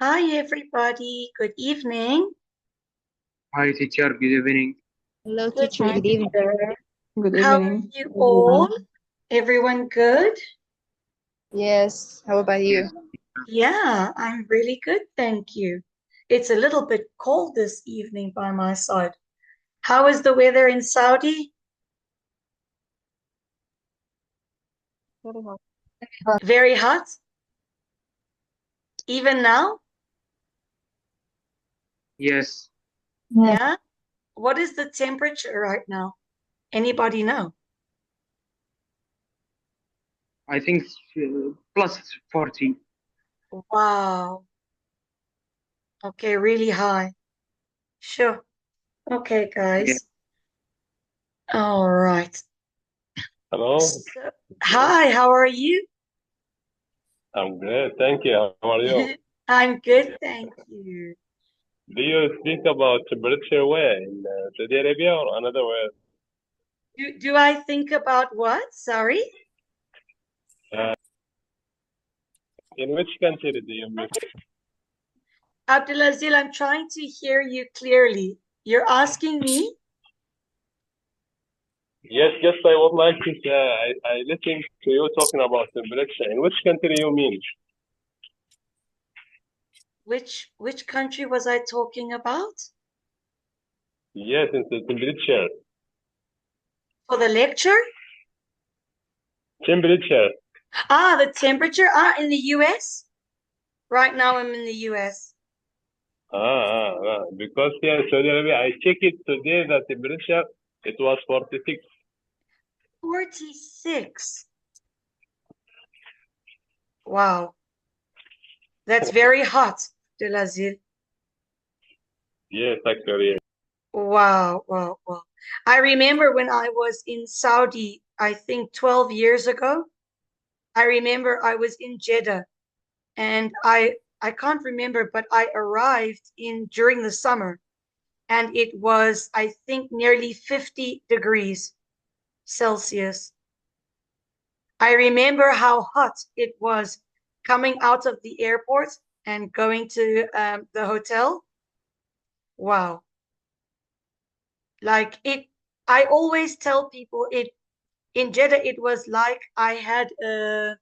Hi, everybody. Good evening. Hi, teacher. Good evening. Hello, Good teacher. Good evening. evening. Good How are evening, you all? everyone. Everyone good? Yes. How about Yes. you? Yeah, I'm really good, thank you. It's a little bit cold this evening by my side. How is the weather in Saudi? Very hot. Very hot? Even now? Yes. Yeah. What is the temperature right now? Anybody know? I think plus 40. Wow. Okay, really high. Sure. Okay, Yeah. guys. All right. Hello, So, hi, how are you? I'm great. Thank you. How are you? I'm good, thank you. Do you speak about temperature where in Saudi Arabia or another way? Do I think about what? Sorry? Uh, in which country do you meet? Abdulazil, I'm trying to hear you clearly. You're asking me Yes, yes, I would like to say, I listen to you talking about temperature. In which country you mean? which country was I talking about? Yes, in the temperature. For the lecture? Temperature. Ah, the temperature. Ah, in the US? Right now I'm in the US. Because here in Saudi Arabia, I checked it today, the temperature, it was 46. 46. Wow. That's very hot, Abdulazil. Yes, actually. Wow, wow, wow. I remember when I was in Saudi, I think 12 years ago. I remember I was in Jeddah and I can't remember, but I arrived in during the summer and it was, I think, nearly 50 degrees Celsius. I remember how hot it was coming out of the airport and going to the hotel. Wow. Like it, I always tell people it in Jeddah, it was like I had a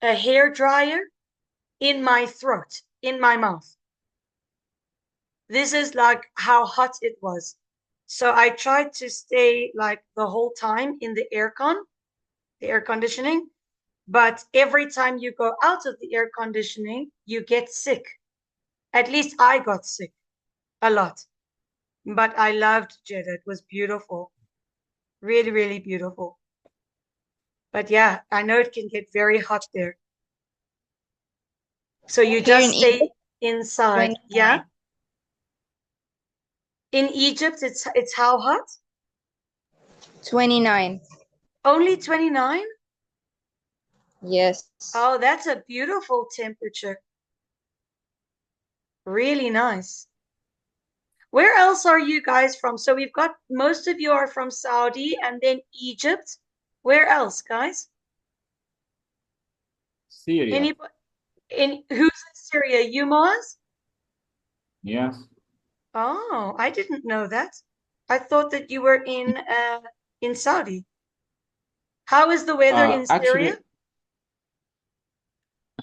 hair dryer in my throat, in my mouth. This is like how hot it was. So I tried to stay like the whole time in the the air conditioning. But every time you go out of the air conditioning, you get sick. At least I got sick a lot. But I loved Jeddah. It was beautiful. Really, really beautiful. But yeah, I know it can get very hot there. So you Here in just Egypt, stay inside. Yeah. 29. In Egypt, it's how hot? 29. Only 29? Yes. Oh, that's a beautiful temperature. Really nice. Where else are you guys from? So we've got most of you are from Saudi and then Egypt. Where else, guys? Syria. Anybody in who's in Syria? You, Moaz? Yes. Oh, I didn't know that. I thought that you were in Saudi. How is the weather Uh, in Syria?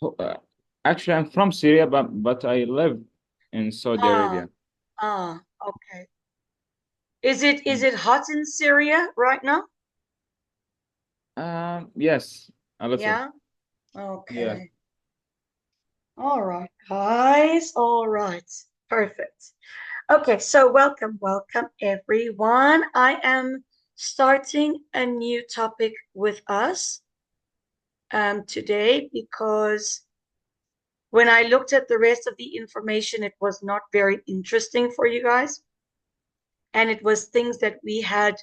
actually, uh, actually, I'm from Syria, but I live in Saudi Ah, Arabia. okay. Is it hot in Syria right now? Yes, a little. Yeah. Yes. Okay. All right, guys. All right. Perfect. Okay, so welcome, welcome everyone. I am starting a new topic with us today because when I looked at the rest of the information, it was not very interesting for you guys. And it was things that we had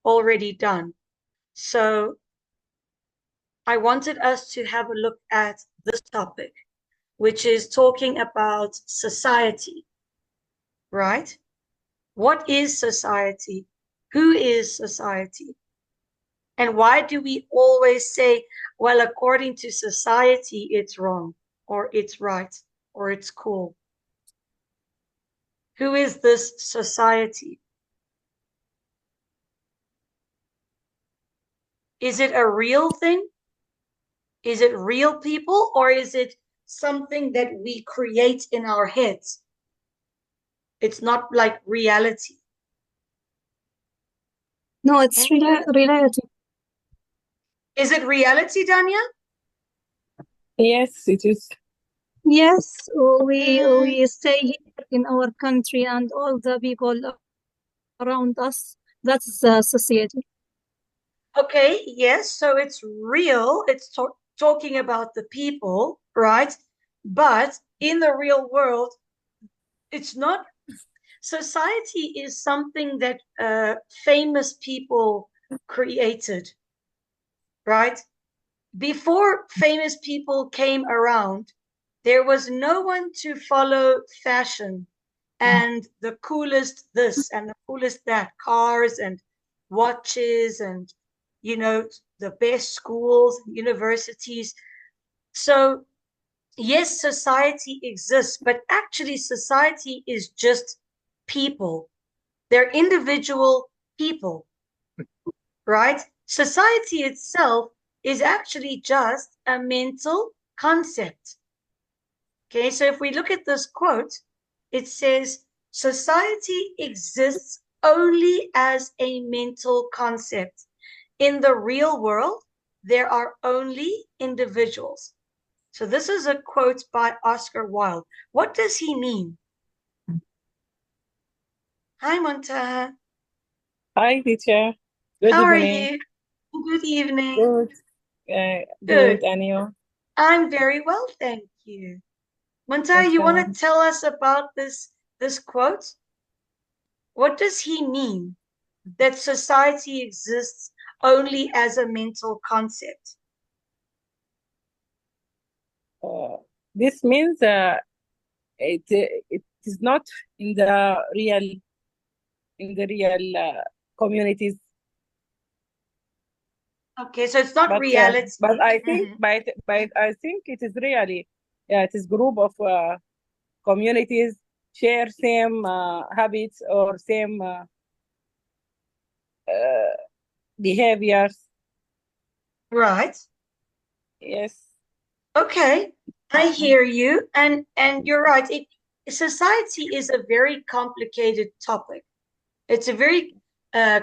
already done. So I wanted us to have a look at this topic, which is talking about society, right? What is society? Who is society? And why do we always say, well, according to society, it's wrong or it's right? or it's cool? Who is this society? Is it a real thing? Is it real people, or is it something that we create in our heads? It's not like reality. No, it's reality. Is it reality, Danya? Yes, it is. Yes, we stay here in our country and all the people around us. That's the society. Okay, yes, so it's real. It's talking about the people, right? But in the real world, it's not. Society is something that famous people created, right? Before famous people came around, there was no one to follow fashion and the coolest this and the coolest that, cars and watches and, you know, the best schools, universities. So, yes, society exists, but actually, society is just people. They're individual people, right? Society itself is actually just a mental concept. Okay, so if we look at this quote, it says, society exists only as a mental concept. In the real world, there are only individuals. So this is a quote by Oscar Wilde. What does he mean? Hi, Montaha. Hi, teacher. Good How are evening. you? Good evening. Good. Good. Good, and you? I'm very well, thank you. Montaha, Yes, you want to tell us about this quote? What does he mean that society exists only as a mental concept? this means it is not in the real communities, Okay, so it's not but reality. I think Mhm. but I think it is really it is group of communities share same habits or same uh, behaviors. Right. Yes. Okay, I hear you, and you're right. Society is a very complicated topic. It's a very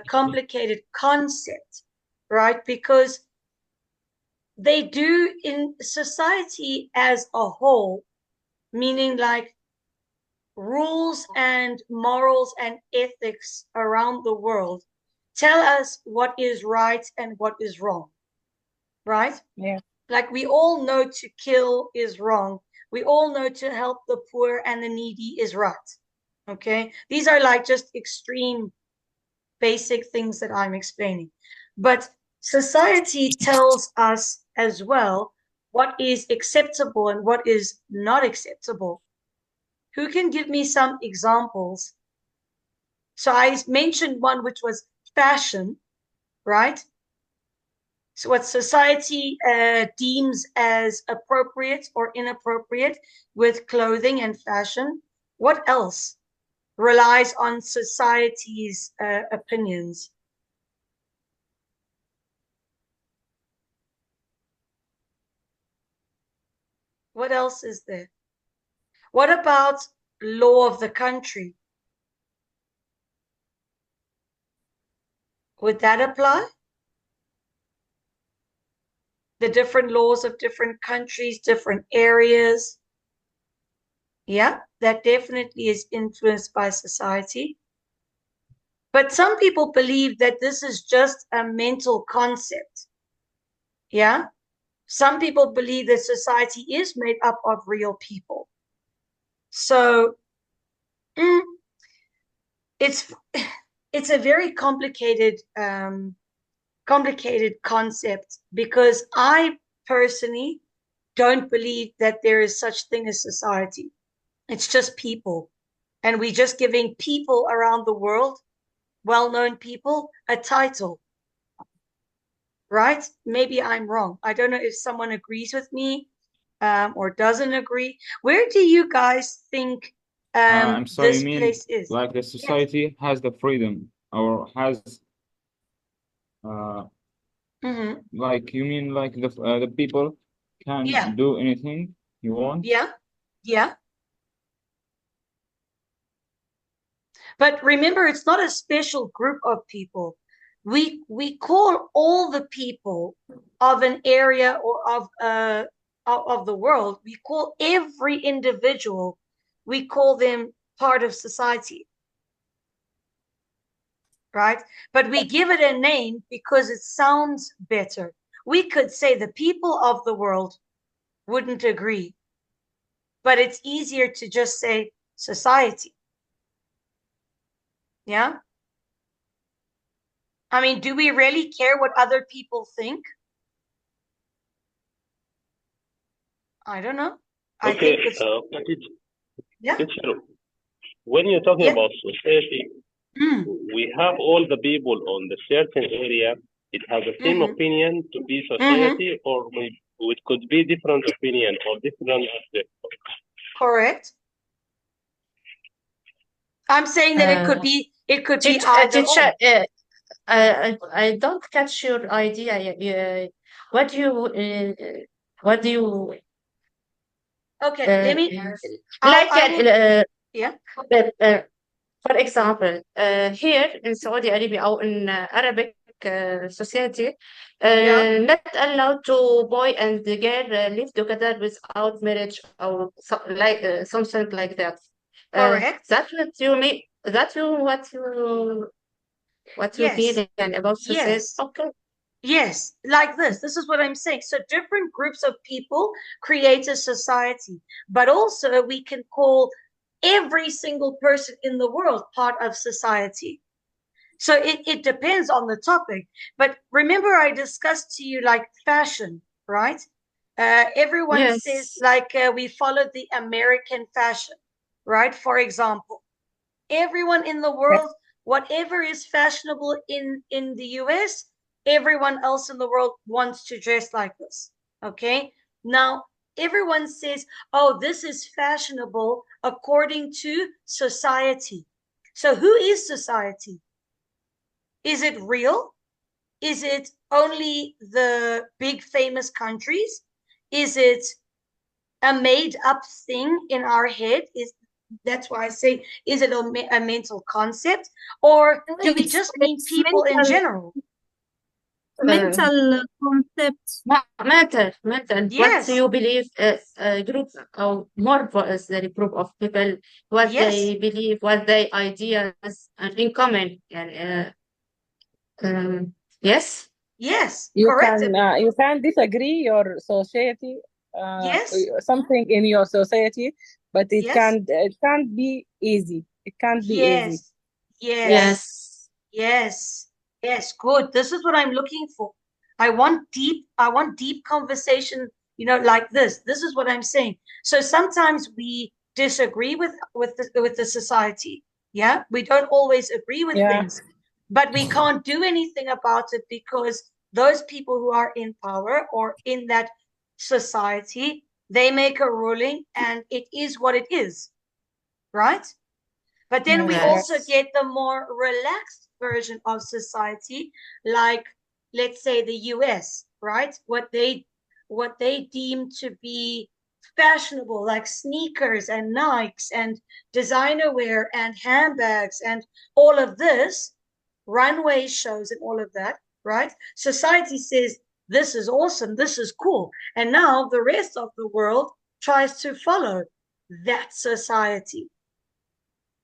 complicated concept, right? Because they do in society as a whole, meaning like rules and morals and ethics around the world tell us what is right and what is wrong, right? Yeah. Like we all know to kill is wrong. We all know to help the poor and the needy is right. Okay? These are like just extreme basic things that I'm explaining. But society tells us as well what is acceptable and what is not acceptable. Who can give me some examples? So I mentioned one which was fashion, right? So what society deems as appropriate or inappropriate with clothing and fashion. What else relies on society's opinions? What else is there? What about law of the country? Would that apply? The different laws of different countries, different areas. Yeah, that definitely is influenced by society. But some people believe that this is just a mental concept. Yeah. Some people believe that society is made up of real people. So mm, it's it's a very complicated concept because I personally don't believe that there is such thing as society. It's just people. And we just giving people around the world, well-known people, a title, right? Maybe I'm wrong. I don't know if someone agrees with me. or doesn't agree. Where do you guys think I'm sorry, you this mean place is? like the Yes. society has the freedom or has Mm-hmm. like you mean like the people can Yeah. do anything you want? Yeah. Yeah. But remember, it's not a special group of people. We call all the people of an area or of the world. We call every individual. We call them part of society, right? But we give it a name because it sounds better. We could say the people of the world wouldn't agree, but it's easier to just say society. Yeah. I mean, do we really care what other people think? I don't know. I Okay, think it's yeah, teacher, when you're talking yeah. about society, Mm, we have all the people on the certain area. It has the same mm-hmm, opinion to be mm-hmm. society, or it could be different opinion or different aspect. Correct. I'm saying that it could Uh, be either teacher, or. I don't catch your idea. What do you, what do you, Okay, uh, let me. like, I will. Yeah. uh, for example, here in Saudi Arabia or in Arabic society, Yeah. not allowed to boy and the girl live together without marriage or like something like that. Correct. That's what you mean. That's you what you Yes. feel about society. Yes. Okay. Yes. Like this. This is what I'm saying. So different groups of people create a society, but also we can call every single person in the world part of society. So it depends on the topic. But remember, I discussed to you like fashion, right? Everyone says Yes. like we follow the American fashion, right? For example, everyone in the world, whatever is fashionable in the US, everyone else in the world wants to dress like this. Okay? Now, everyone says, "Oh, this is fashionable according to society." So, who is society? Is it real? Is it only the big famous countries? Is it a made up thing in our head? Is That's why I say, is it a mental concept, or do we just mean It's people in general? Uh, mental concept. mental. What do Yes, you believe? Group or more as the group of people, what yes, they believe, what their ideas, and in common. And yes, yes, correct. You can disagree your society, Yes, something in your society, but yes, it can't be easy. It can't be easy. yes, yes. yes, Yes, yes, good. This is what I'm looking for. I want deep conversation, like this. This is what I'm saying. So sometimes we disagree with the society. Yeah, we don't always agree with Yeah. things, but we can't do anything about it because those people who are in power or in that society, they make a ruling and it is what it is, right? But then we Yes. Yeah. also yes, get the more relaxed version of society, like let's say the US, right? What they deem to be fashionable, like sneakers and Nikes and designer wear and handbags and all of this, runway shows and all of that, right? Society says this is awesome, this is cool. And now the rest of the world tries to follow that society,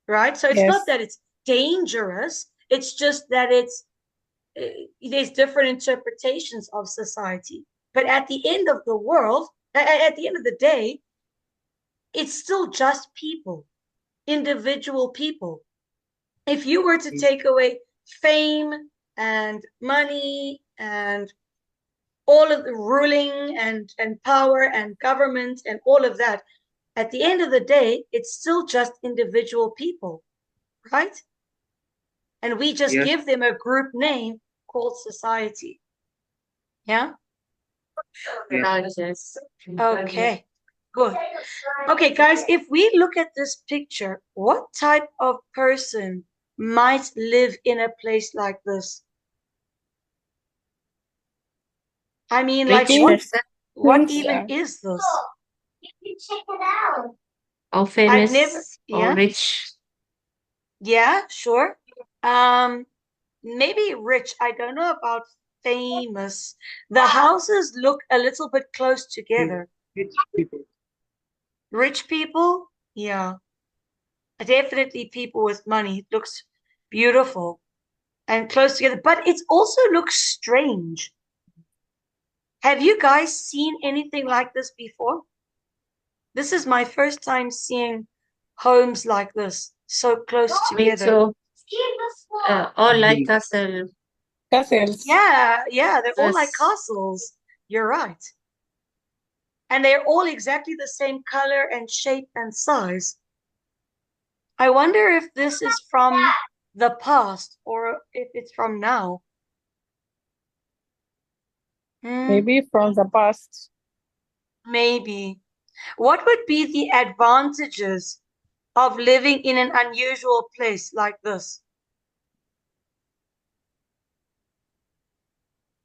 right? So it's not Yes. that it's dangerous, it's just that there's different interpretations of society. But at the end of the world, at the end of the day, it's still just people, individual people. If you were to take away fame and money and all of the ruling and power and government and all of that, at the end of the day, it's still just individual people, right? And we just Yes. give them a group name called society. Yeah. Yes. Right, yes. Okay, good. Okay, guys, if we look at this picture, what type of person might live in a place like this? I mean, like, Rich Think, person what think, even is this? or I've never, famous or yeah, rich. yeah, sure. Um, maybe rich. I don't know about famous. The houses look a little bit close together. Rich people. Rich people, yeah, definitely people with money. It looks beautiful and close together, but it also looks strange. Have you guys seen anything like this before? This is my first time seeing homes like this, so close Me together. too. All like Really. castle. castles. Yeah, yeah, they're all like Yes. castles. You're right. And they're all exactly the same color and shape and size. I wonder if this is from the past or if it's from now. Maybe from the past. Maybe. What would be the advantages of living in an unusual place like this?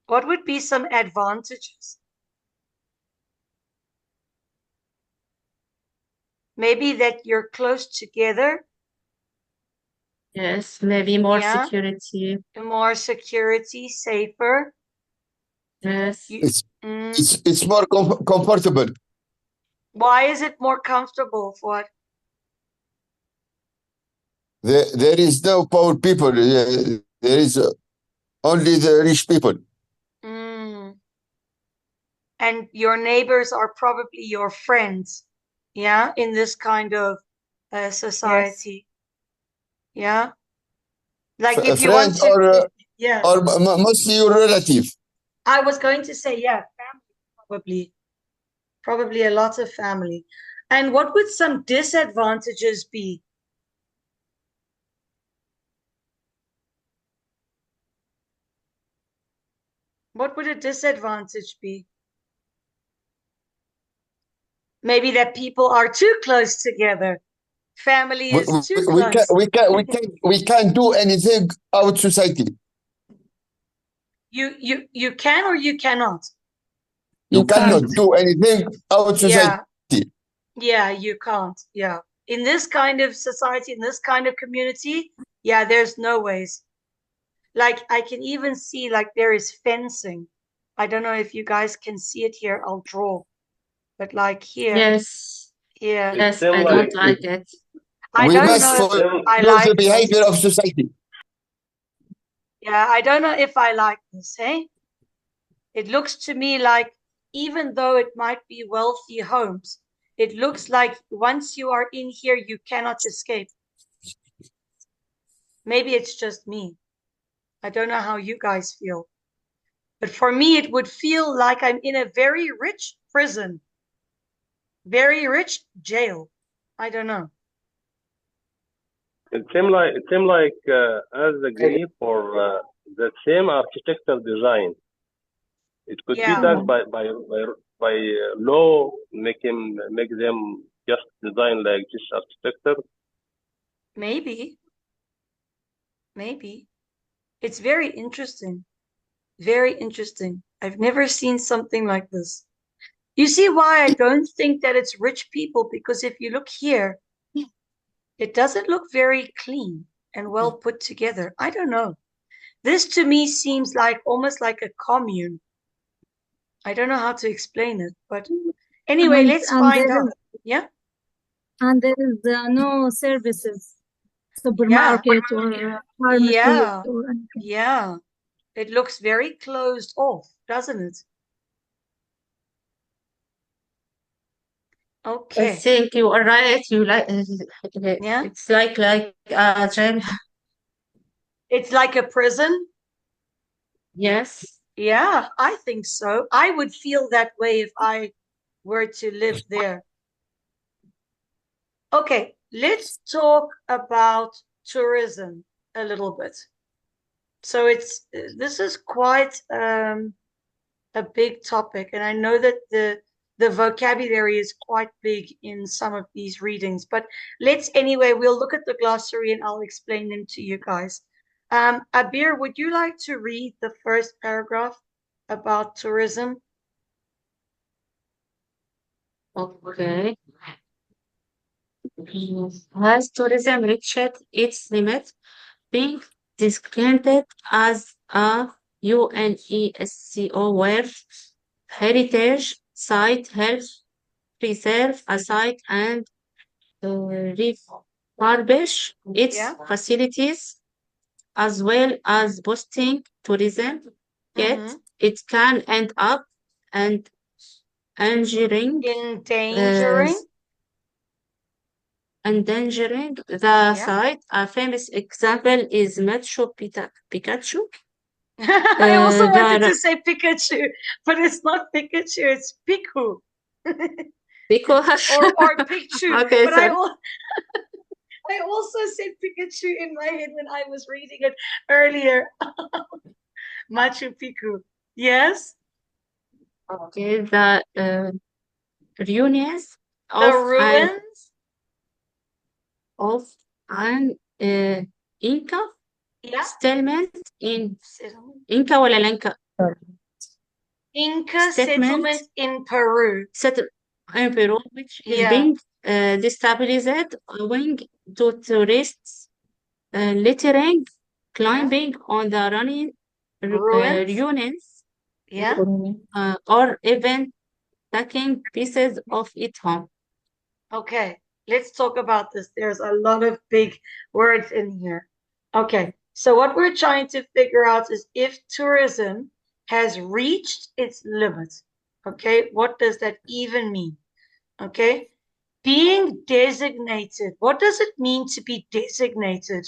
What would be some advantages? Maybe that you're close together, Yes, maybe more yeah, security. more security, safer. Yes. You, It's mm, it's more comfortable. why is it more comfortable for what? There is no poor people. There is only the rich people. Mm. And your neighbors are probably your friends, yeah, in this kind of Yes. society, yeah. Like A if you want friend to, yeah, or mostly your relative. I was going to say, yeah, family, probably a lot of family. And what would some disadvantages be? What would a disadvantage be? Maybe that people are too close together. Family We, is too we can close. we can't do anything out society. You can or you cannot. You You cannot can't. do anything out society. Yeah, yeah, you can't. Yeah. In this kind of society, in this kind of community, yeah, there's no ways. Like I can even see like there is fencing. I don't know if you guys can see it here. I'll draw. But like here, Yes. here. It Yes, seems I like don't like it. I We don't must know it if seems I follow the like this. behavior of society. Yeah, I don't know if I like this, hey? It looks to me like even though it might be wealthy homes, it looks like once you are in here, you cannot escape. Maybe it's just me. I don't know how you guys feel. But for me, it would feel like I'm in a very rich prison, very rich jail. I don't know. it seems like as agree for the same architectural design. It could be Yeah, done by law, make them just design like this architecture. maybe, maybe. It's very interesting. Very interesting. I've never seen something like this. You see why I don't think that it's rich people, because if you look here, it doesn't look very clean and well put together. I don't know. This to me seems like almost like a commune. I don't know how to explain it, but anyway, let's And find out. Yeah, there is no services, yeah, supermarket or pharmacy yeah, or anything. yeah. It looks very closed off, doesn't it? I Okay. think you are right. You like Yeah. it's like jail. It's like a prison. Yes. Yeah, I think so. I would feel that way if I were to live there. Okay, let's talk about tourism a little bit. So this is quite a big topic, and I know that the vocabulary is quite big in some of these readings, but we'll look at the glossary and I'll explain them to you guys. Abir, would you like to read the first paragraph about tourism? Okay. Has tourism reached its limit, being designated as a UNESCO World Heritage Site helps preserve a site and refurbish its Yeah. facilities as well as boosting tourism, yet Mhm. it can end up and endangering Endangering. the Yeah. site. A famous example is Pikachu. I also wanted The to say Pikachu, but it's not Pikachu, it's Piku. because or Pikachu. okay, But sorry. I also said Pikachu in my head when I was reading it earlier. Machu Picchu. Yes? Okay, the ruins The of an ruins? of an Inca Yeah. settlement in Settlement. Inca ولا Lanka? Inca Settlement settlement in Peru. in Peru, which is Yeah. being destabilized owing to tourists littering, climbing on the Ruins? ruins, Yeah. or even taking pieces of it home. Okay, let's talk about this. There's a lot of big words in here. Okay, so what we're trying to figure out is if tourism has reached its limit. Okay, what does that even mean? Okay, being designated. What does it mean to be designated?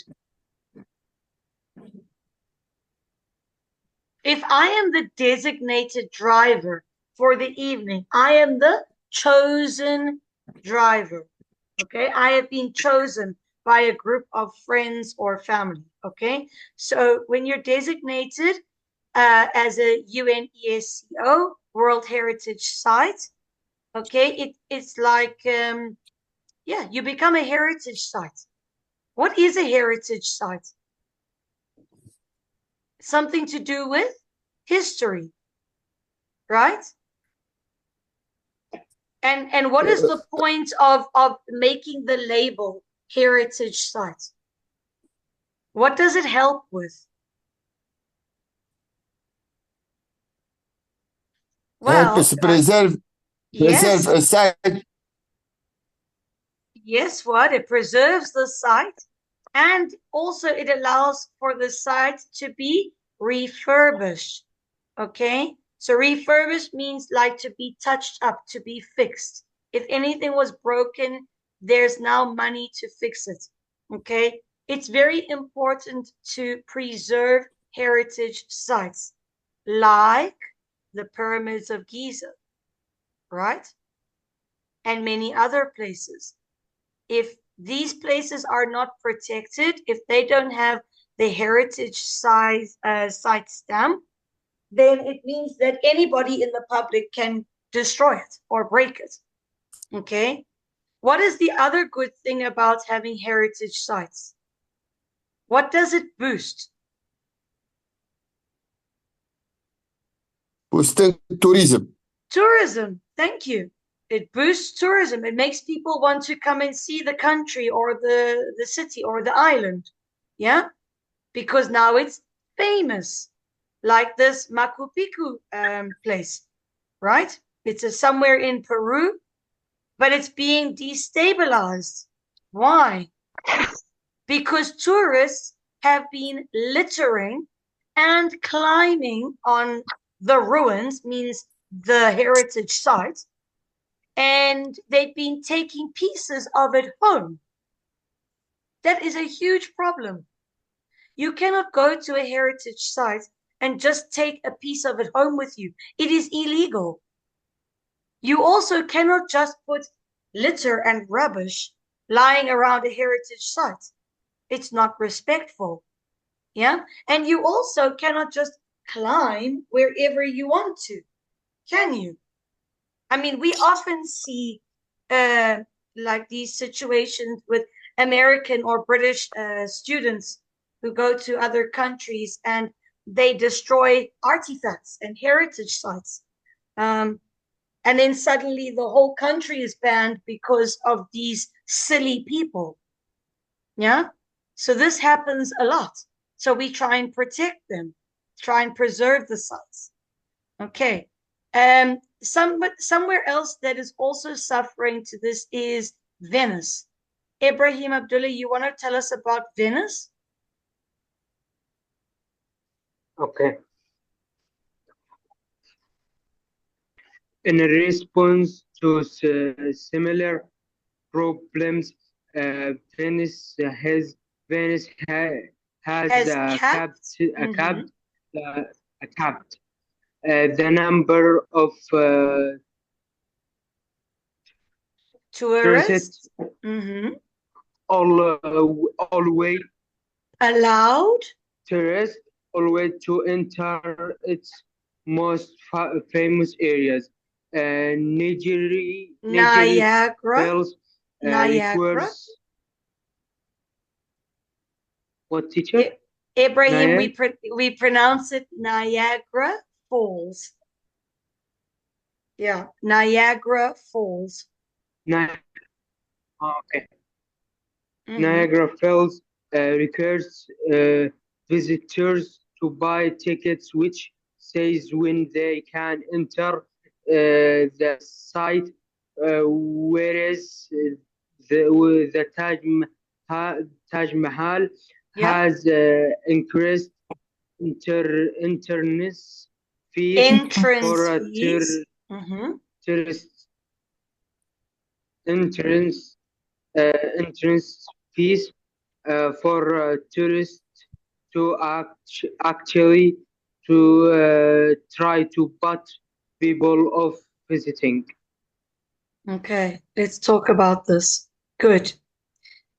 If I am the designated driver for the evening, I am the chosen driver. Okay, I have been chosen by a group of friends or family. Okay, so when you're designated as a UNESCO World Heritage Site, okay, it's like yeah, you become a heritage site. What is a heritage site? Something to do with history, right? And what is the point of making the label heritage site? What does it help with? Well, helps preserve yes, a site. yes, what? It preserves the site, and also it allows for the site to be refurbished. Okay, so refurbished means like to be touched up, to be fixed. If anything was broken, there's now money to fix it. Okay, it's very important to preserve heritage sites like the pyramids of Giza, right? And many other places. If these places are not protected, if they don't have the heritage site stamp, then it means that anybody in the public can destroy it or break it. Okay. What is the other good thing about having heritage sites? What does it boost? Boosting tourism. Tourism. Thank you. It boosts tourism. It makes people want to come and see the country or the city or the island. Yeah. Because now it's famous. Like this Machu Picchu place, right? It's somewhere in Peru, but it's being destabilized. Why? Because tourists have been littering and climbing on the ruins, means the heritage site, and they've been taking pieces of it home. That is a huge problem. You cannot go to a heritage site and just take a piece of it home with you. It is illegal. You also cannot just put litter and rubbish lying around a heritage site. It's not respectful. Yeah. And you also cannot just climb wherever you want to. Can you? I mean, we often see like these situations with American or British students who go to other countries and they destroy artifacts and heritage sites. And then suddenly the whole country is banned because of these silly people. Yeah. So this happens a lot. So we try and protect them, try and preserve the sites. Okay. Somewhere else that is also suffering to this is Venice. Ibrahim Abdullah, you want to tell us about Venice? Okay. In response to similar problems, Venice has Has capped. capped the number of Tourists. Always Allowed. tourists always to enter its most famous areas. Niagara. Falls Niagara. What, teacher? Ibrahim, we pronounce it Niagara Falls. Yeah, Niagara Falls. Okay. Niagara Falls requires visitors to buy tickets, which says when they can enter the site, whereas the Taj Mahal has increased entrance fees for tourists. Entrance fees for tourists to actually to try to put people off visiting. Okay, let's talk about this. Good.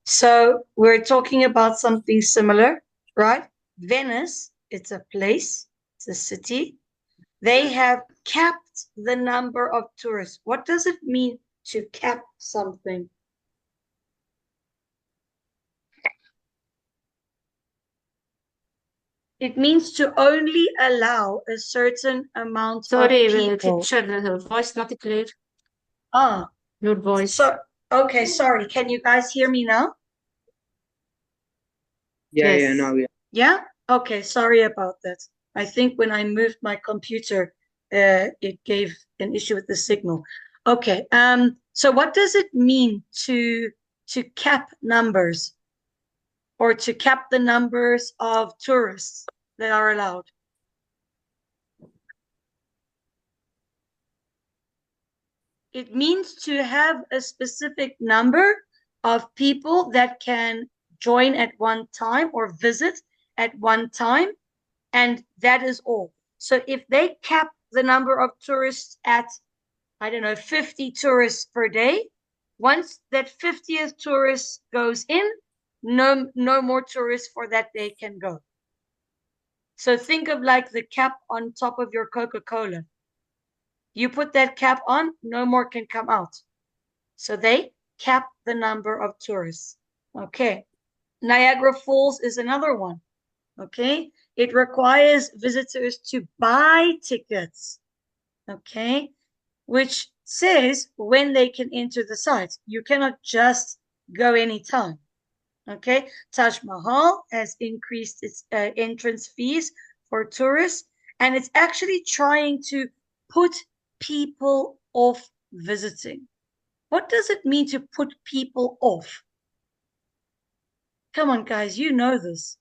So we're talking about something similar, right? Venice, it's a place, it's a city. They have capped the number of tourists. What does it mean to cap something? It means to only allow a certain amount of people. Teacher, her voice not clear. Ah, your voice. So, okay, sorry. Can you guys hear me now? Yeah, Yes. yeah, now, yeah. Yeah? Okay, sorry about that. I think when I moved my computer, it gave an issue with the signal. Okay, so what does it mean to cap numbers or to cap the numbers of tourists that are allowed? It means to have a specific number of people that can join at one time or visit at one time, and that is all. So if they cap the number of tourists at, I don't know, 50 tourists per day, once that 50th tourist goes in, no more tourists for that day can go. So think of like the cap on top of your Coca-Cola. You put that cap on, no more can come out. So they cap the number of tourists. Okay. Niagara Falls is another one. Okay. It requires visitors to buy tickets. Okay. Which says when they can enter the site. You cannot just go anytime. Okay. Taj Mahal has increased its entrance fees for tourists, and it's actually trying to put people off visiting. What does it mean to put people off? Come on, guys, you know this.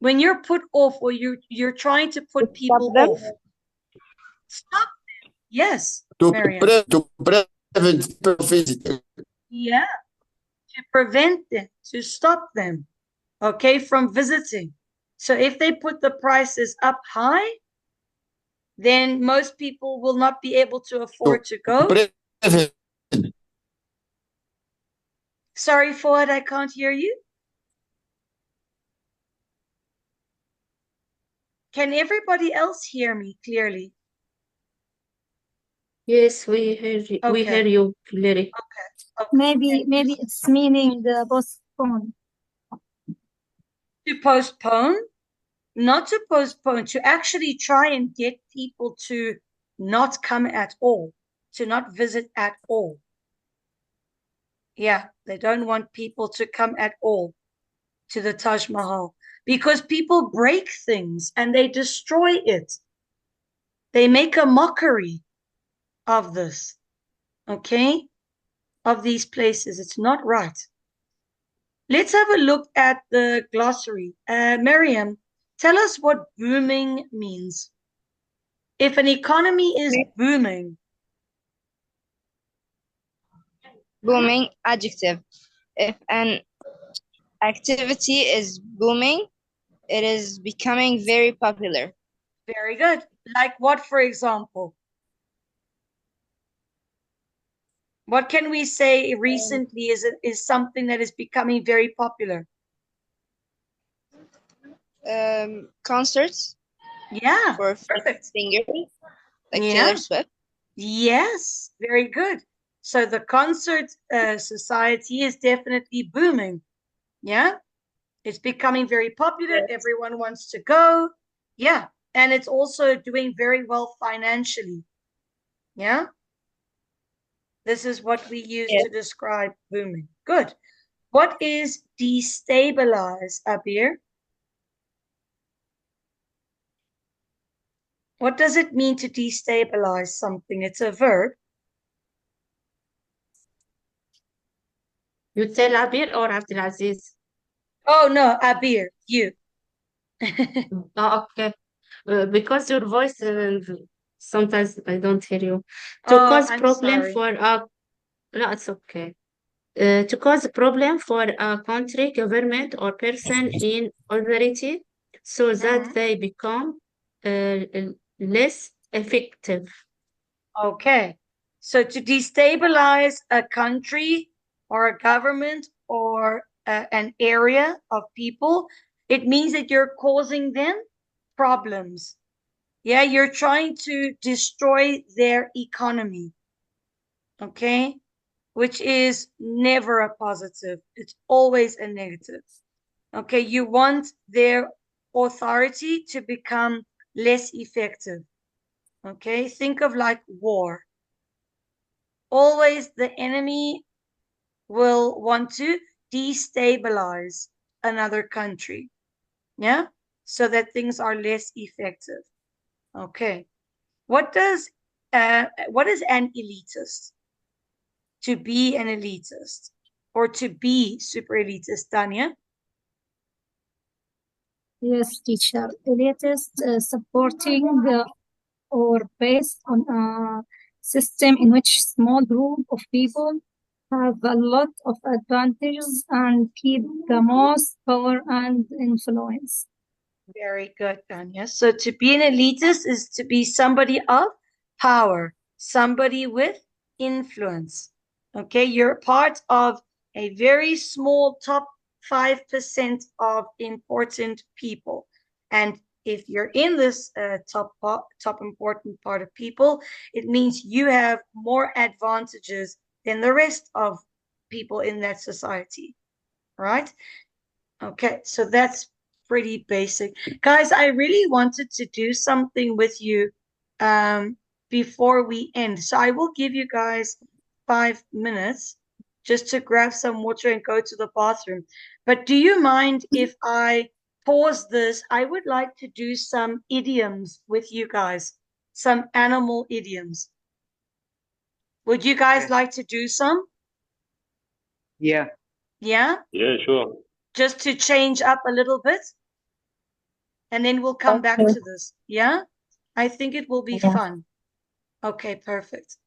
When you're put off or you're trying to put people off. Stop them. Yes, Mariam. To prevent visiting. Yeah, to prevent them, to stop them, okay, from visiting. So if they put the prices up high, then most people will not be able to afford to go. Sorry, Fouad, I can't hear you. Can everybody else hear me clearly? Yes, we hear you. We Okay. hear you clearly. Okay. Maybe Thank you. it's meaning postpone. To postpone, not to postpone, to actually try and get people to not come at all, to not visit at all. Yeah, they don't want people to come at all to the Taj Mahal because people break things and they destroy it. They make a mockery of this, okay? Of these places. It's not right. Let's have a look at the glossary. Miriam, tell us what booming means. If an economy is booming, Booming, adjective. If an activity is booming, it is becoming very popular. very good. Like what, for example? What can we say recently is something that is becoming very popular? Concerts Yeah, for perfect. singers like Yeah. Taylor Swift. Yes, very good. So the concert society is definitely booming. Yeah, it's becoming very popular. Yes. Everyone wants to go. Yeah, and it's also doing very well financially. Yeah, this is what we use Yes. to describe booming. Good. What is destabilize, Abir? What does it mean to destabilize something? It's a verb. You tell Abir or Abdulaziz? Oh no, Abir, you. Oh, okay. Because your voice, sometimes I don't hear you. To Oh, cause I'm problem sorry. for a, no, it's okay. To cause a problem for a country, government, or person in authority so that they become less effective. Okay. So to destabilize a country or a government or an area of people, it means that you're causing them problems. Yeah, you're trying to destroy their economy. Okay, which is never a positive, it's always a negative. Okay, you want their authority to become less effective. Okay, think of like war. Always the enemy will want to destabilize another country. Yeah, so that things are less effective. Okay, what is an elitist? To be an elitist or to be super elitist, Tanya? Yes, teacher. Elitist supporting or based on a system in which small group of people have a lot of advantages and keep the most power and influence. Very good, Tanya. So to be an elitist is to be somebody of power, somebody with influence. Okay, you're part of a very small top 5% of important people. And if you're in this top important part of people, it means you have more advantages than the rest of people in that society, right? Okay, so that's pretty basic. Guys, I really wanted to do something with you before we end. So I will give you guys 5 minutes just to grab some water and go to the bathroom. But do you mind if I pause this? I would like to do some idioms with you guys, some animal idioms. Would you guys Okay. like to do some? Yeah. Yeah? Yeah, sure. Just to change up a little bit? And then we'll come back Okay. to this. Yeah? I think it will be Yeah. fun. Okay, perfect.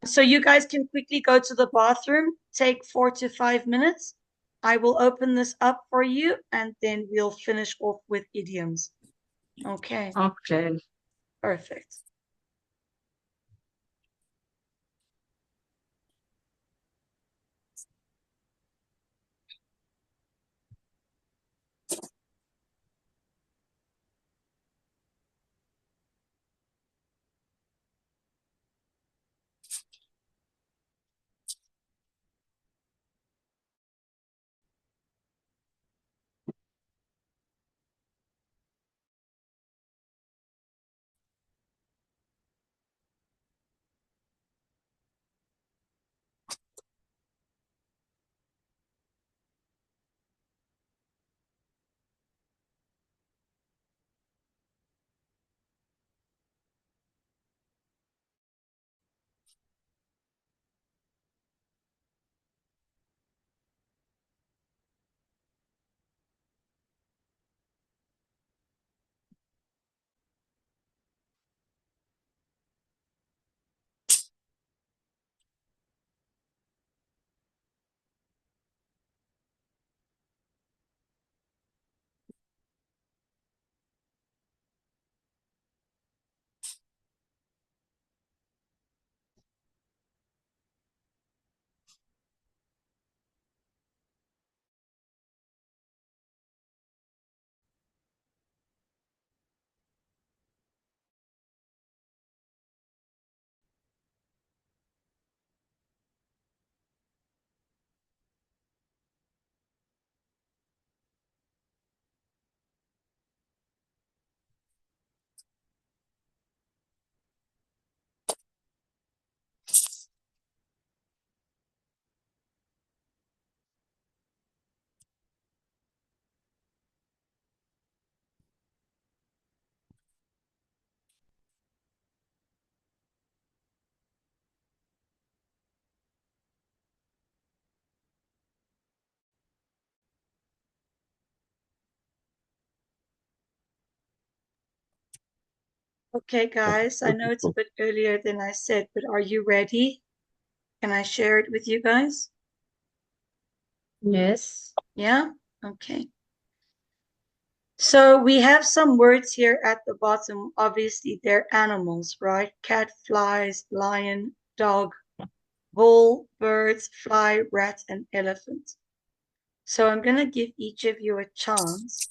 So you guys can quickly go to the bathroom, take 4 to 5 minutes. I will open this up for you and then we'll finish off with idioms. Okay, Okay. perfect. Okay, guys, I know it's a bit earlier than I said, but are you ready? Can I share it with you guys? Yes. Yeah? Okay. So we have some words here at the bottom. Obviously, they're animals, right? Cat, flies, lion, dog, bull, birds, fly, rat, and elephant. So I'm going to give each of you a chance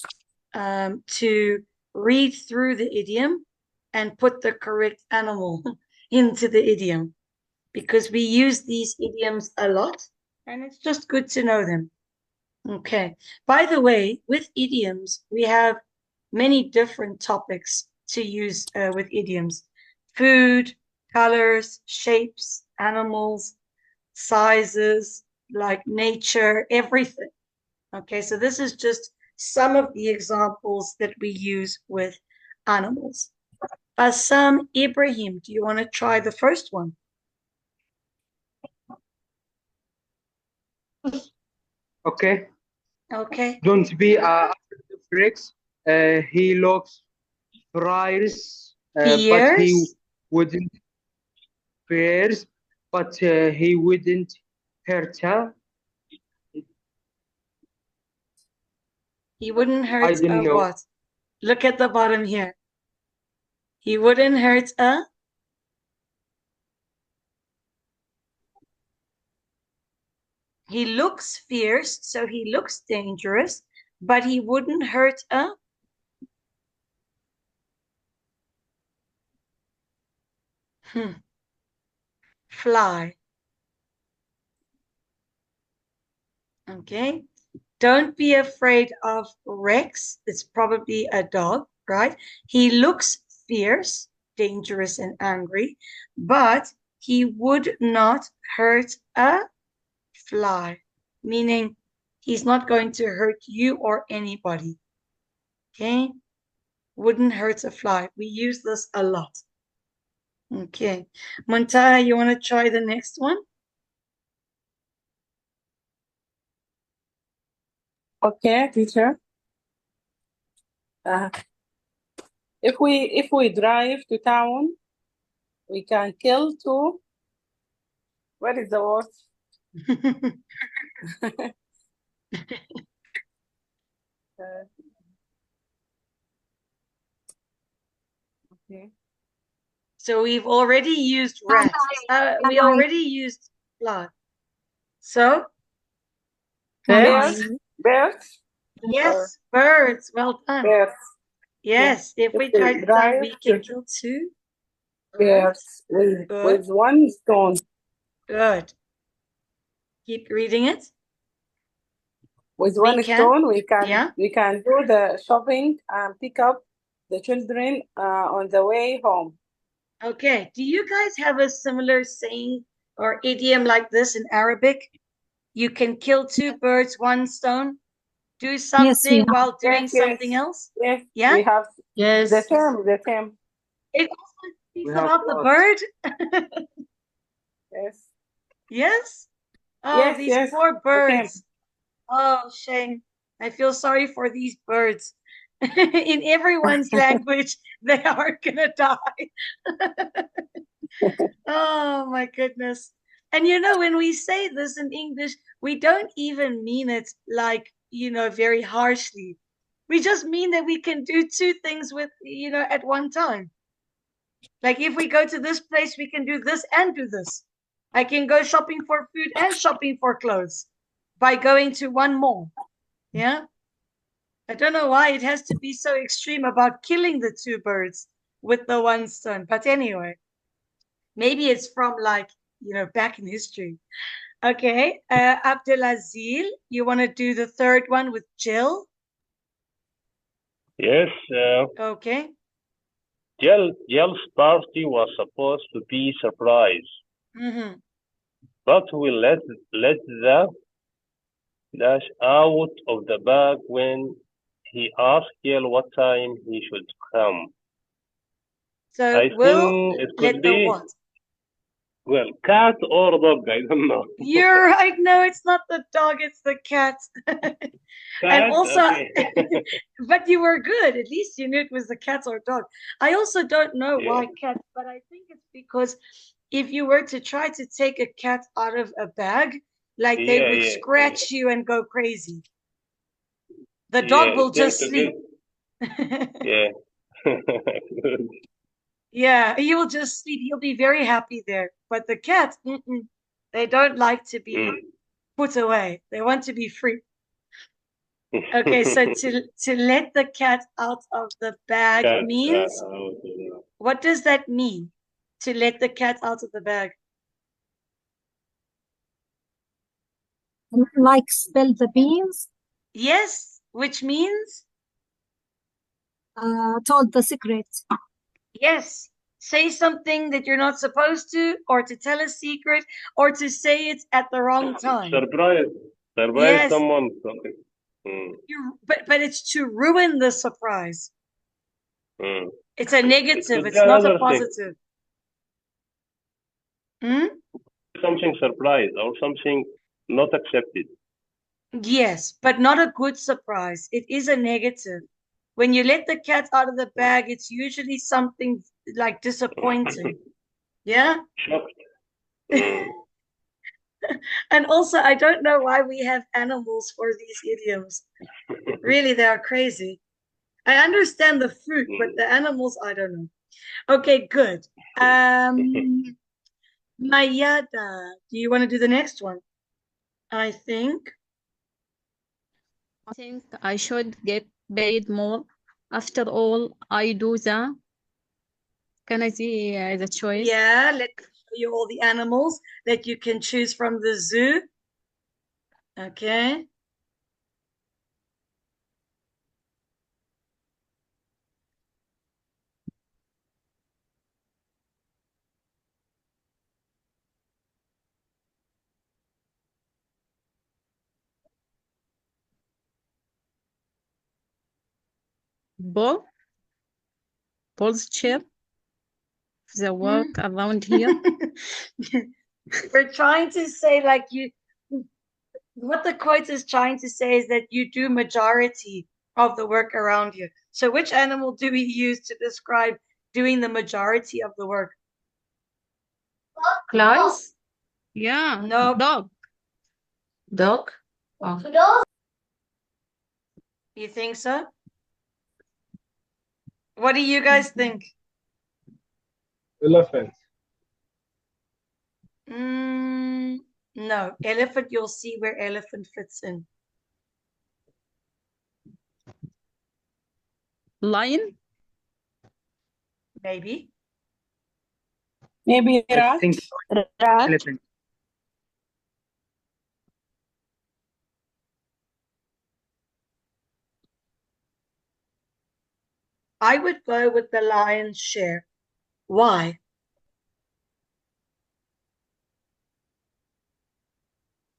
to read through the idiom and put the correct animal into the idiom, because we use these idioms a lot and it's just good to know them. Okay. By the way, with idioms, we have many different topics to use with idioms: food, colors, shapes, animals, sizes, like nature, everything. Okay, so this is just some of the examples that we use with animals. Assam, Ibrahim, do you want to try the first one? Okay. Okay. Don't be Rex. He looks fierce, but he Fierce. wouldn't fierce, but he wouldn't hurt her. He wouldn't I hurt don't a know. what? Look at the bottom here. He wouldn't hurt a. He looks fierce, so he looks dangerous, but he wouldn't hurt a. Fly. Okay. Don't be afraid of Rex. It's probably a dog, right? He looks fierce, dangerous, and angry, but he would not hurt a fly, meaning he's not going to hurt you or anybody. Okay? Wouldn't hurt a fly. We use this a lot. Okay. Muntaha, you want to try the next one? Okay, teacher. If we drive to town, we can kill two. What is the word? Okay. So we've already used rat. We already used fly. So birds? Birds? Yes, birds. Well done. Birds. Yes, if we try to drive, we can kill two birds. Birds Good. with one stone. Good. Keep reading it. With We one can- stone, we yeah. can do the shopping and pick up the children on the way home. Okay. Do you guys have a similar saying or idiom like this in Arabic? You can kill two birds, one stone. Do something while doing something else. Yes, Yeah? we have Yes. the term. It also speaks We have about the lots. bird. Yes. Yes? Oh, Yes, these yes, poor the birds. Oh, shame. I feel sorry for these birds. In everyone's language, they are gonna die. Oh my goodness. And you know, when we say this in English, we don't even mean it like, very harshly. We just mean that we can do two things with, at one time. Like if we go to this place, we can do this and do this. I can go shopping for food and shopping for clothes by going to one mall. Yeah. I don't know why it has to be so extreme about killing the two birds with the one stone. But anyway, maybe it's from back in history. Okay. Abdelazil, you want to do the third one with Jill? Yes, Okay. Jill's party was supposed to be surprise, but we let the dash out of the bag when he asked Jill what time he should come. So I we'll think it let could the be what? Well, cat or dog, I don't know. You're right. No, it's not the dog, it's the cat. And Cat, also, okay. but you were good. At least you knew it was the cat or dog. I also don't know Yeah. why cat, but I think it's because if you were to try to take a cat out of a bag, like they Yeah, would yeah, scratch you and go crazy. The yeah. dog will Tend just to sleep. get, yeah. Good. Yeah, he will just sleep. He'll be very happy there. But the cat, they don't like to be Mm. put away. They want to be free. Okay, so to let the cat out of the bag Cat, means, okay. what does that mean? To let the cat out of the bag? Like spill the beans, Yes, which means, told the secret. yes, say something that you're not supposed to, or to tell a secret, or to say it at the wrong time. Surprise. Surprise Yes, someone something. Mm. but it's to ruin the surprise. Mm. It's a It negative. could be It's not a another thing. positive. Hmm? Something surprise or something not accepted. Yes, but not a good surprise. It is a negative. When you let the cat out of the bag, it's usually something like disappointing. Yeah? Shocked. Mm. And also, I don't know why we have animals for these idioms. Really, they are crazy. I understand the fruit, but the animals, I don't know. Okay, good. Mayada, do you want to do the next one? I think. I think I should get paid more. After all, I do the. Can I see the choice? Yeah, let me show you all the animals that you can choose from the zoo. Okay. Bull, bull's chair, the work around here. We're trying to say like what the quote is trying to say is that you do majority of the work around you. So which animal do we use to describe doing the majority of the work? Flies? Yeah, No. dog. Dog? Oh. You think so? What do you guys think? Elephant. No. Elephant, you'll see where elephant fits in. Lion? Maybe. Maybe I rat. think Rat. elephant. I would go with the lion's share. Why?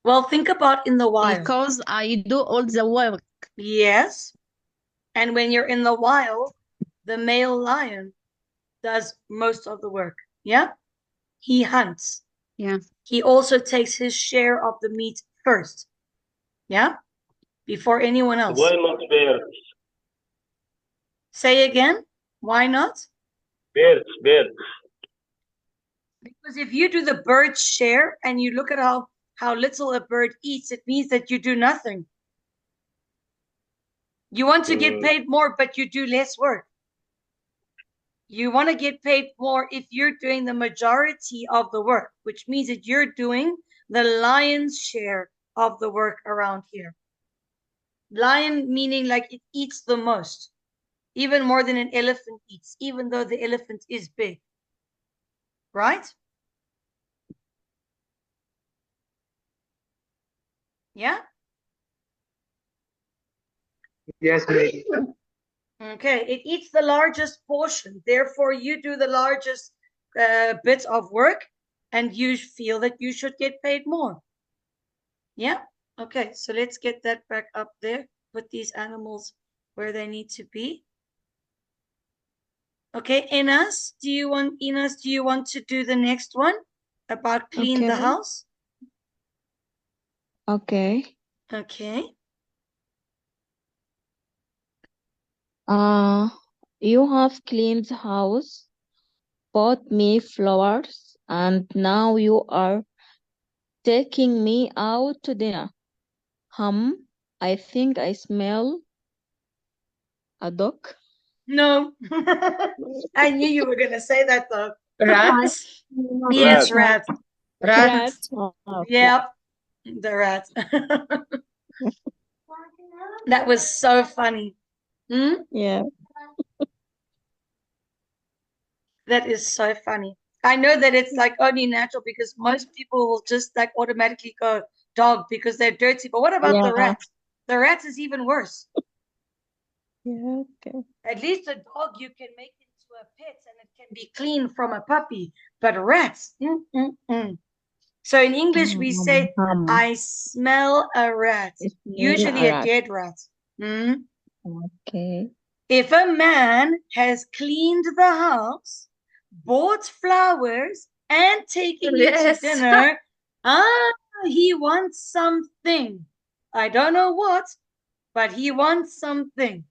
Well, think about in the wild. Because I do all the work. Yes. And when you're in the wild, the male lion does most of the work. Yeah? He hunts. Yeah. He also takes his share of the meat first. Yeah? Before anyone else. Why not birds? Say again? Why not? Birds. Because if you do the bird's share and you look at how little a bird eats, it means that you do nothing. You want to get paid more, but you do less work. You want to get paid more if you're doing the majority of the work, which means that you're doing the lion's share of the work around here. Lion meaning like it eats the most, even more than an elephant eats, even though the elephant is big. Right? Yeah? Yes, maybe. Okay, it eats the largest portion. Therefore, you do the largest bit of work and you feel that you should get paid more. Yeah? Okay, so let's get that back up there. Put these animals where they need to be. Okay, Inas, do you want to do the next one? About clean the Okay. house. Okay. Okay. You have cleaned the house, bought me flowers, and now you are taking me out to dinner. I think I smell a dog. No. I knew you were gonna say that though. Rat. Yes, Rat. rat. Rat. Oh, okay. Yep. The rat. That was so funny. Hmm? Yeah. That is so funny. I know that it's like only natural because most people will just like automatically go dog because they're dirty. But what about the Yeah. rat? The rat is even worse. Yeah. Okay. At least a dog you can make into a pet and it can be clean from a puppy. But rats, So in English we say, I smell a rat. Smell Usually a a rat. dead rat. Hmm? Okay. If a man has cleaned the house, bought flowers, and taken you to Yes. dinner, he wants something. I don't know what, but he wants something.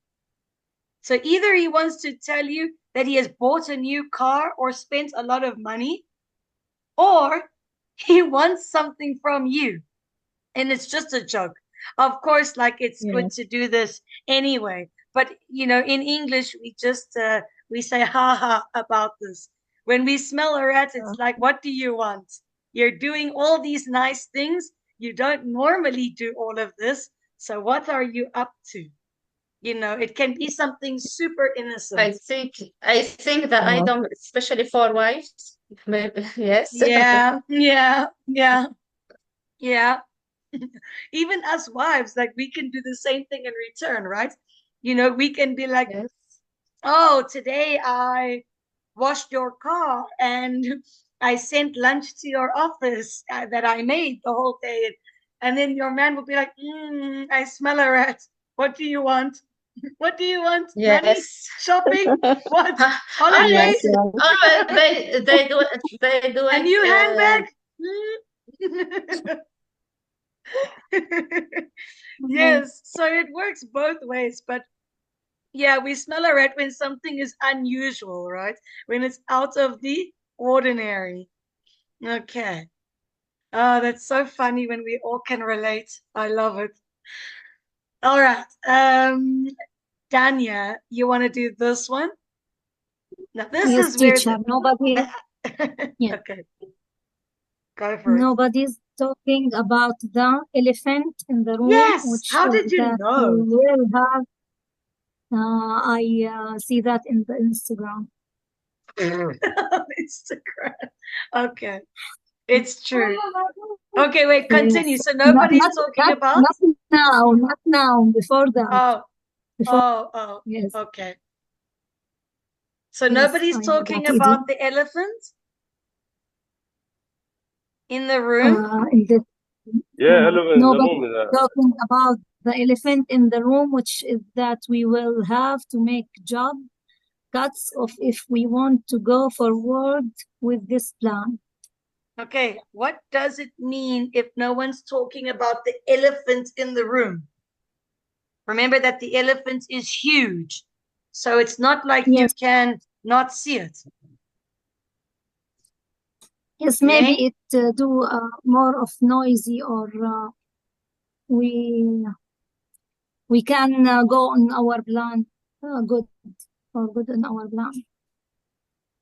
So either he wants to tell you that he has bought a new car or spent a lot of money, or he wants something from you. And it's just a joke. Of course, like it's Yeah. good to do this anyway. But in English, we just we say ha ha about this. When we smell a rat, it's like, what do you want? You're doing all these nice things. You don't normally do all of this. So what are you up to? It can be something super I innocent. think the Yeah. item, especially for wives, maybe, yes. Yeah, yeah. Even as wives, like we can do the same thing in return, right? We can be like, Yes. oh, today I washed your car and I sent lunch to your office that I made the whole day. And then your man will be like, I smell a rat. What do you want? What do you want? Money? Yes. Shopping? What? Always, Holidays? always they do A it. new handbag? Yes, so it works both ways, but yeah, we smell a rat when something is unusual, right? When it's out of the ordinary. Okay. Oh, that's so funny when we all can relate. I love it. All right. Danya, you want to do this one? Now, this Yes, is where teacher. Nobody, yeah, Okay, go for it. nobody's talking about the elephant in the room, Yes. which How is did you that know? we will have. I see that in the Instagram. Instagram. Okay. It's true. Okay, wait, continue. Yes. So nobody's Not, talking not, about? not now, not now. Before that. Oh, Before, yes, okay. So yes, nobody's I talking got it. about the elephant in the room? In the Yeah, elephant in the nobody room is talking about the elephant in the room, which is that we will have to make job cuts off if we want to go forward with this plan. Okay, what does it mean if no one's talking about the elephant in the room? Remember that the elephant is huge, so it's not like you Yes, can not see it. yes, Okay? maybe it do more of noisy, or we can go on our plan good on our plan.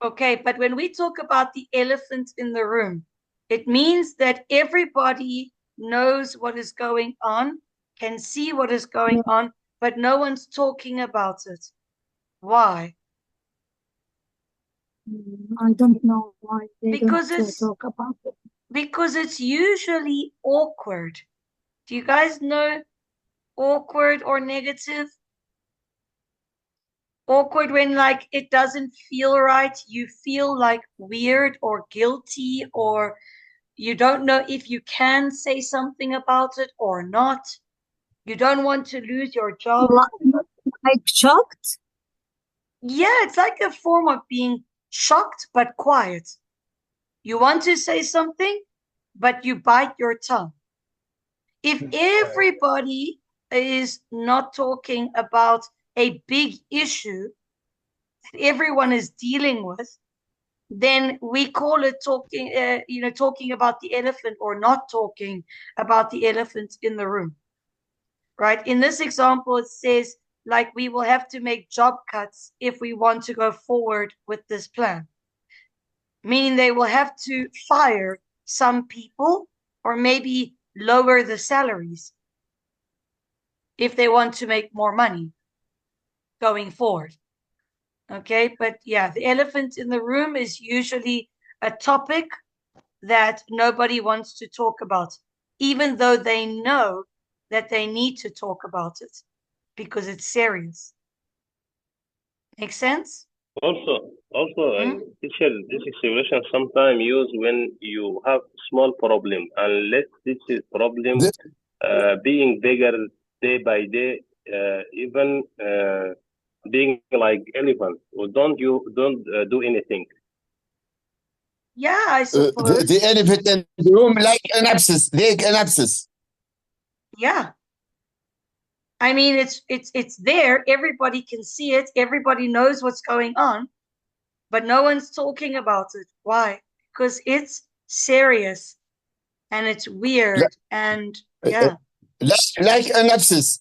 Okay, but when we talk about the elephant in the room, it means that everybody knows what is going on, can see what is going on, but no one's talking about it. Why? I don't know why they Because don't it's talk about it. because it's usually awkward. Do you guys know awkward or negative? Awkward when like it doesn't feel right, you feel like weird or guilty, or you don't know if you can say something about it or not. You don't want to lose your job. Like shocked? Yeah, it's like a form of being shocked but quiet. You want to say something, but you bite your tongue. If everybody is not talking about a big issue that everyone is dealing with, then we call it talking, talking about the elephant or not talking about the elephant in the room, right? In this example, it says, like, we will have to make job cuts if we want to go forward with this plan. Meaning they will have to fire some people or maybe lower the salaries if they want to make more money going forward. Okay, but yeah, the elephant in the room is usually a topic that nobody wants to talk about, even though they know that they need to talk about it because it's serious. Make sense? Also, Hmm? teacher, this expression sometimes used when you have small problem, and let this problem being bigger day by day, even being like elephant. Or don't do anything. Yeah, I suppose. The elephant in the room like an abscess, Yeah. I mean, it's there. Everybody can see it. Everybody knows what's going on, but no one's talking about it. Why? Because it's serious and it's weird and yeah, like an abscess.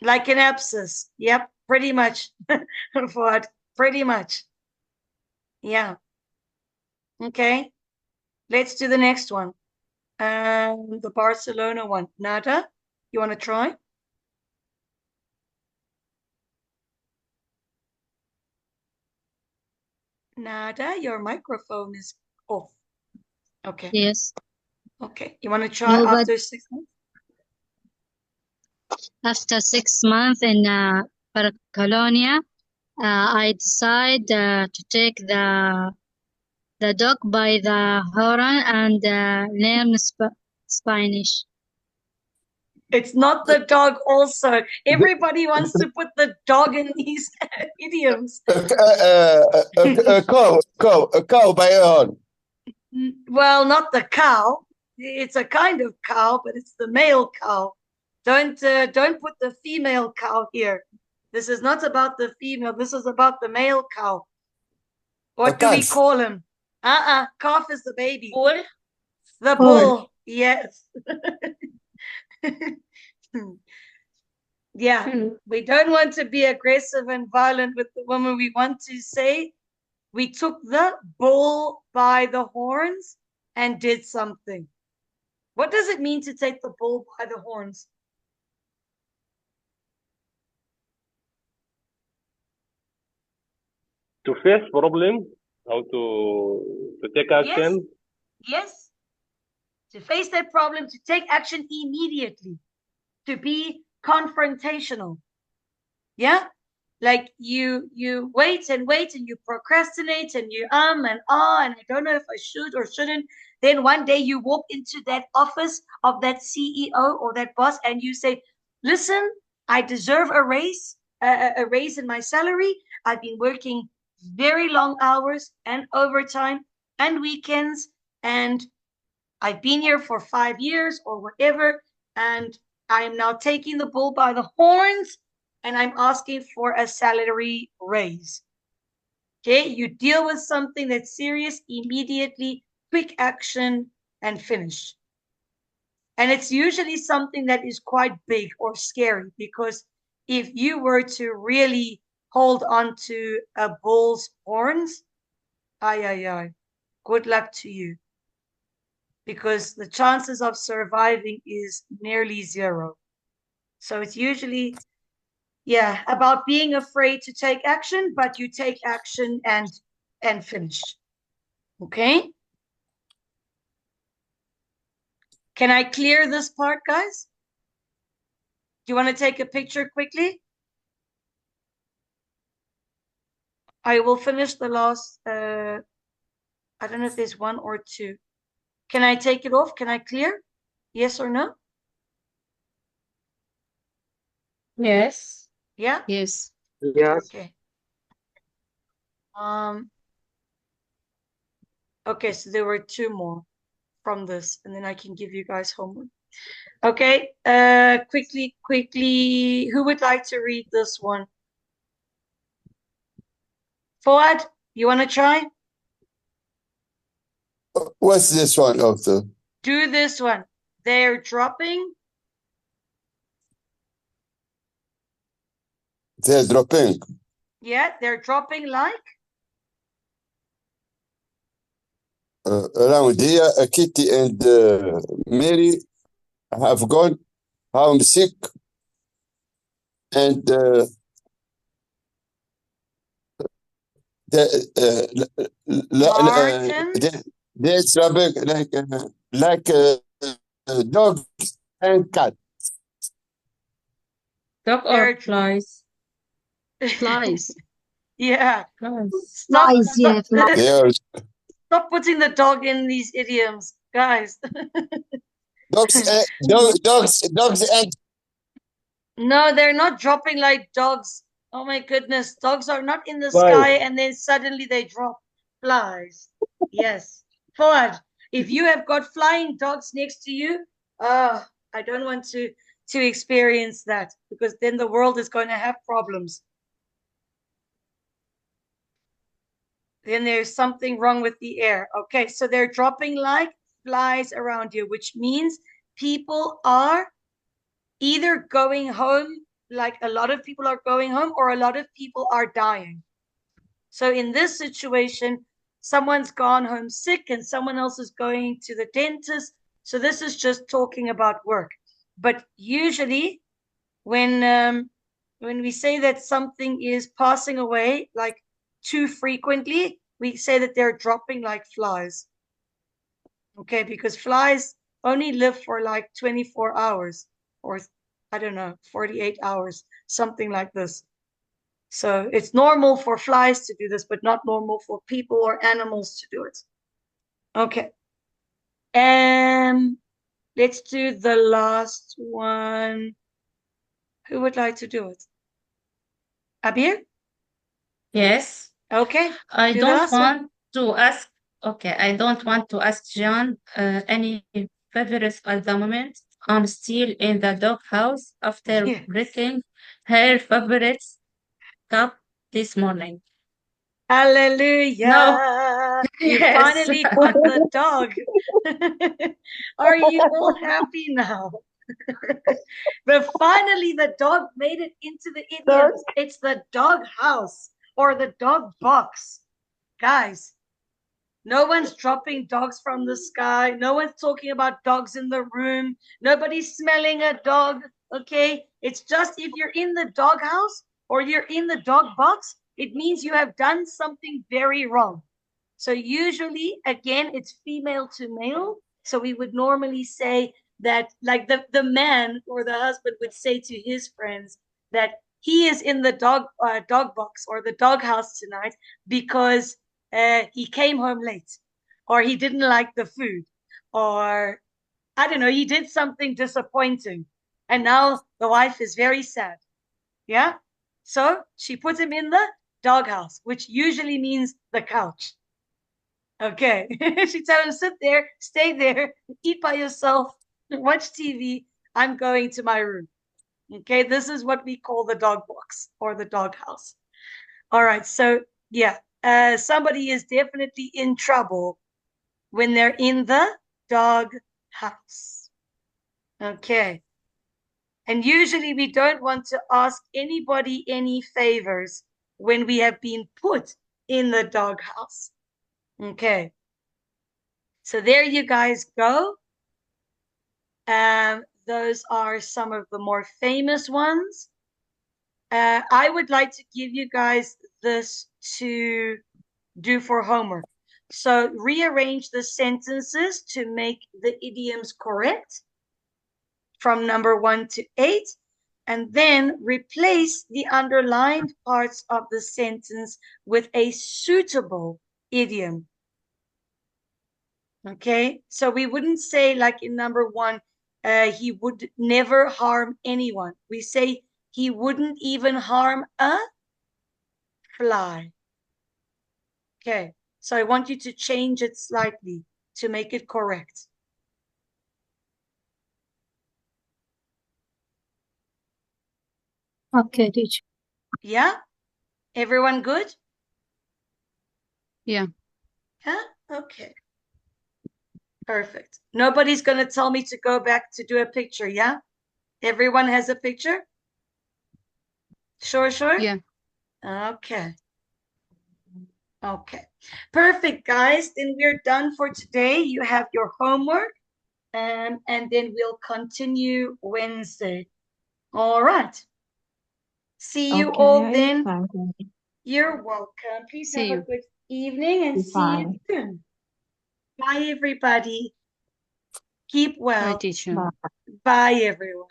like an abscess. Yep, pretty much. Fuad, pretty much. Yeah. Okay. Let's do the next one. The Barcelona one. Nada, you want to try? Nada, your microphone is off. Okay. Yes. Okay. You want to try No, but after 6 months? after 6 months in Barcelona, I decide to take the dog by the horn and learn Spanish. It's not the dog also. Everybody wants to put the dog in these idioms. A cow by a horn. Well, not the cow. It's a kind of cow, but it's the male cow. Don't put the female cow here. This is not about the female. This is about the male cow. What do we calf. call him? Calf is the baby. Bull. The bull. Yes. Yeah. We don't want to be aggressive and violent with the woman. We want to say we took the bull by the horns and did something. What does it mean to take the bull by the horns? To face problem, how to take action. Yes. To face that problem, to take action immediately, to be confrontational. Yeah. Like you wait and you procrastinate and you and I don't know if I should or shouldn't. Then one day you walk into that office of that CEO or that boss and you say, listen, I deserve a raise in my salary. I've been working very long hours and overtime and weekends, and I've been here for 5 years or whatever, and I'm now taking the bull by the horns and I'm asking for a salary raise. Okay, you deal with something that's serious immediately, quick action, and finish. And it's usually something that is quite big or scary, because if you were to really hold on to a bull's horns, good luck to you, because the chances of surviving is nearly zero. So it's usually, about being afraid to take action, but you take action and finish. Okay? Can I clear this part, guys? Do you want to take a picture quickly? I will finish the last, I don't know if there's one or two. Can I take it off? Can I clear? Yes or no? Yes. Yeah? Yes. Yes. Okay. Okay, so there were two more from this, and then I can give you guys homework. Okay, quickly, who would like to read this one? Fuad, you want to try? What's this one of the? Do this one. They're dropping. They're dropping. Yeah, they're dropping like. Around here, Kitty and Mary have gone home sick, and Martin. they're dropping like dogs and cats. Dog or flies? Flies. Yeah. Flies. Flies, yeah, flies. They are Stop putting the dog in these idioms, guys. dogs and No, they're not dropping like dogs. Oh my goodness. Dogs are not in the Flies. sky and then suddenly they drop. Flies. Yes. Fuad, if you have got flying dogs next to you, I don't want to experience that, because then the world is going to have problems. Then there's something wrong with the air. Okay, so they're dropping like flies around you, which means people are either going home, like a lot of people are going home, or a lot of people are dying. So in this situation, someone's gone home sick and someone else is going to the dentist. So this is just talking about work. But usually when we say that something is passing away like too frequently, we say that they're dropping like flies. Okay, because flies only live for like 24 hours, or I don't know, 48 hours, something like this. So it's normal for flies to do this, but not normal for people or animals to do it. Okay. And let's do the last one. Who would like to do it? Abir? Yes. Okay. I do the don't last one. want to ask. Okay, I don't want to ask John any favorites at the moment. I'm still in the doghouse after Yes. breaking her favorite cup this morning. Hallelujah. No. You Yes. finally got the dog. Are you all happy now? But finally the dog made it into the idioms. It's the dog house or the dog box. Guys, no one's dropping dogs from the sky. No one's talking about dogs in the room. Nobody's smelling a dog. Okay. It's just if you're in the dog house or you're in the dog box, it means you have done something very wrong. So usually, again, it's female to male. So we would normally say that, like the man or the husband would say to his friends that he is in the dog box or the dog house tonight because he came home late, or he didn't like the food, or I don't know, he did something disappointing, and now the wife is very sad. Yeah. So she put him in the doghouse, which usually means the couch. Okay. She told him, sit there, stay there, eat by yourself, watch TV. I'm going to my room. Okay. This is what we call the dog box or the doghouse. All right. So, yeah, somebody is definitely in trouble when they're in the dog house. Okay. And usually we don't want to ask anybody any favors when we have been put in the doghouse. Okay. So there you guys go. Those are some of the more famous ones. I would like to give you guys this to do for homework. So rearrange the sentences to make the idioms correct from number 1 to 8, and then replace the underlined parts of the sentence with a suitable idiom. Okay, so we wouldn't say like in number 1, he would never harm anyone. We say he wouldn't even harm a fly. Okay, So I want you to change it slightly to make it correct. Okay, teacher. Yeah? Everyone good? Yeah. Yeah? Okay. Perfect. Nobody's going to tell me to go back to do a picture, yeah? Everyone has a picture? Sure? Yeah. Okay. Okay. Perfect, guys. Then we're done for today. You have your homework, and then we'll continue Wednesday. All right. See you all Okay, then. thank you. You're welcome. Please See have a you. good evening and see you Bye. soon. Bye, everybody. Keep Bye, well. teacher. Bye. Bye, everyone.